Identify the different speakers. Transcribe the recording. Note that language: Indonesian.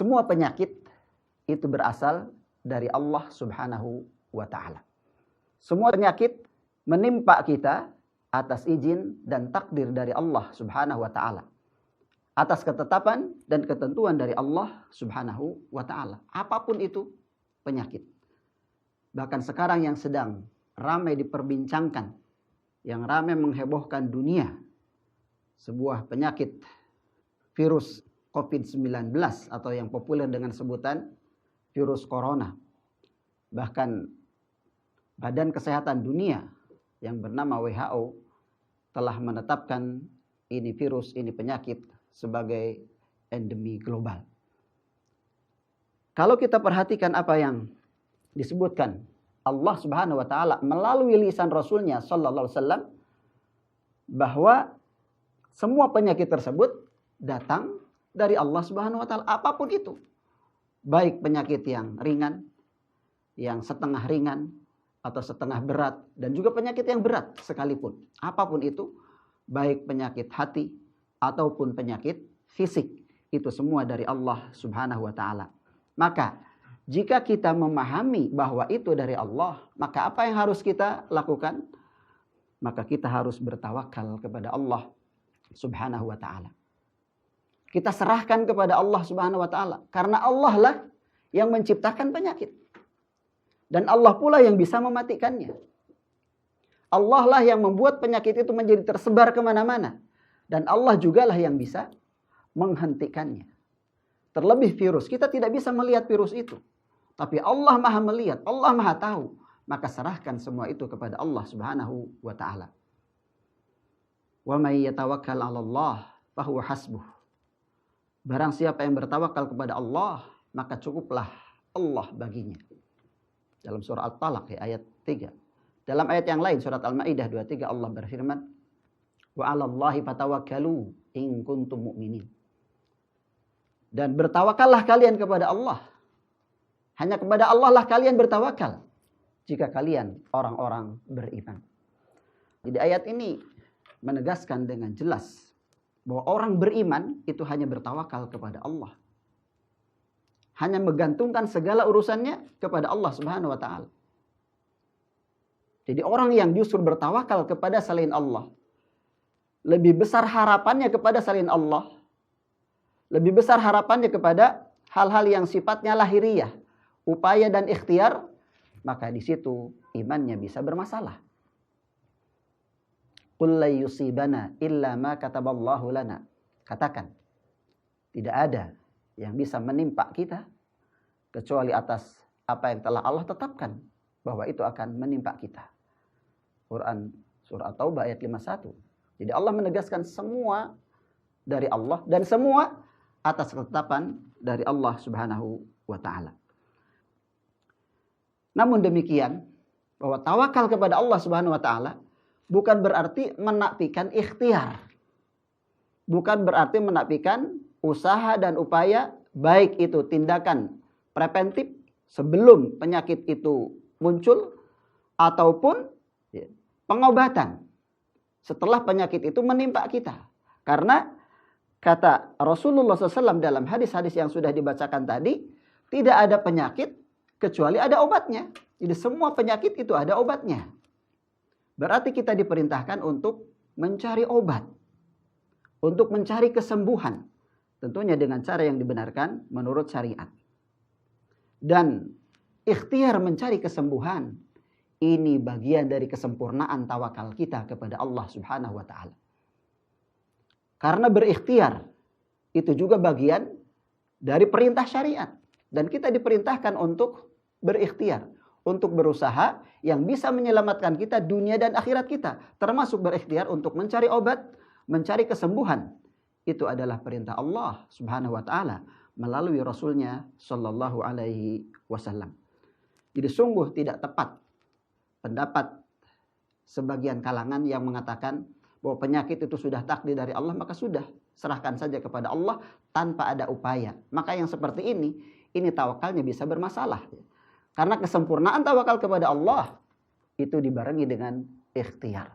Speaker 1: semua penyakit itu berasal dari Allah Subhanahu wa Ta'ala. Semua penyakit menimpa kita atas izin dan takdir dari Allah Subhanahu wa Ta'ala, atas ketetapan dan ketentuan dari Allah Subhanahu wa Ta'ala. Apapun itu penyakit. Bahkan sekarang yang sedang ramai diperbincangkan, yang ramai menghebohkan dunia, sebuah penyakit virus COVID-19 atau yang populer dengan sebutan virus corona. Bahkan Badan Kesehatan Dunia yang bernama WHO telah menetapkan ini virus, ini penyakit sebagai endemi global. Kalau kita perhatikan apa yang disebutkan Allah Subhanahu wa Ta'ala melalui lisan Rasulnya sallallahu alaihi wasallam, bahwa semua penyakit tersebut datang dari Allah Subhanahu wa Ta'ala, apapun itu. Baik penyakit yang ringan, yang setengah ringan, atau setengah berat, dan juga penyakit yang berat sekalipun. Apapun itu, baik penyakit hati ataupun penyakit fisik, itu semua dari Allah Subhanahu wa Ta'ala. Maka jika kita memahami bahwa itu dari Allah, maka apa yang harus kita lakukan? Maka kita harus bertawakal kepada Allah Subhanahu wa Ta'ala. Kita serahkan kepada Allah Subhanahu wa Ta'ala, karena Allah lah yang menciptakan penyakit. Dan Allah pula yang bisa mematikannya. Allah lah yang membuat penyakit itu menjadi tersebar kemana-mana. Dan Allah jugalah yang bisa menghentikannya. Terlebih virus, kita tidak bisa melihat virus itu. Tapi Allah maha melihat, Allah maha tahu. Maka serahkan semua itu kepada Allah Subhanahu wa Ta'ala. Wa may yatawakkal 'ala Allah fahuwa hasbuh. Barang siapa yang bertawakal kepada Allah, maka cukuplah Allah baginya. Dalam surah At-Talaq ayat 3. Dalam ayat yang lain surat Al-Maidah 23 Allah berfirman, wa 'alallahi fatawakkalu in kuntum mu'minin. Dan bertawakallah kalian kepada Allah. Hanya kepada Allah lah kalian bertawakal jika kalian orang-orang beriman. Jadi ayat ini menegaskan dengan jelas bahwa orang beriman itu hanya bertawakal kepada Allah. Hanya menggantungkan segala urusannya kepada Allah Subhanahu wa Ta'ala. Jadi orang yang justru bertawakal kepada selain Allah, lebih besar harapannya kepada selain Allah, lebih besar harapannya kepada hal-hal yang sifatnya lahiriah, upaya dan ikhtiar, maka di situ imannya bisa bermasalah. Qul la yusibana illa ma kataballahu lana. Katakan, tidak ada yang bisa menimpa kita kecuali atas apa yang telah Allah tetapkan bahwa itu akan menimpa kita. Quran surah At-Taubah ayat 51. Jadi Allah menegaskan semua dari Allah dan semua atas ketetapan dari Allah Subhanahu wa Ta'ala. Namun demikian, bahwa tawakal kepada Allah Subhanahu wa Ta'ala bukan berarti menafikan ikhtiar. Bukan berarti menafikan usaha dan upaya, baik itu tindakan preventif sebelum penyakit itu muncul, ataupun pengobatan setelah penyakit itu menimpa kita. Karena kata Rasulullah SAW dalam hadis-hadis yang sudah dibacakan tadi, tidak ada penyakit kecuali ada obatnya. Jadi semua penyakit itu ada obatnya. Berarti kita diperintahkan untuk mencari obat. Untuk mencari kesembuhan. Tentunya dengan cara yang dibenarkan menurut syariat. Dan ikhtiar mencari kesembuhan, ini bagian dari kesempurnaan tawakal kita kepada Allah Subhanahu wa Ta'ala. Karena berikhtiar itu juga bagian dari perintah syariat. Dan kita diperintahkan untuk berikhtiar, untuk berusaha yang bisa menyelamatkan kita dunia dan akhirat kita. Termasuk berikhtiar untuk mencari obat, mencari kesembuhan. Itu adalah perintah Allah Subhanahu wa Ta'ala melalui Rasulnya Sallallahu Alaihi Wasallam. Jadi sungguh tidak tepat pendapat sebagian kalangan yang mengatakan bahwa penyakit itu sudah takdir dari Allah, maka sudah serahkan saja kepada Allah tanpa ada upaya. Maka yang seperti ini tawakalnya bisa bermasalah. Karena kesempurnaan tawakal kepada Allah itu dibarengi dengan ikhtiar.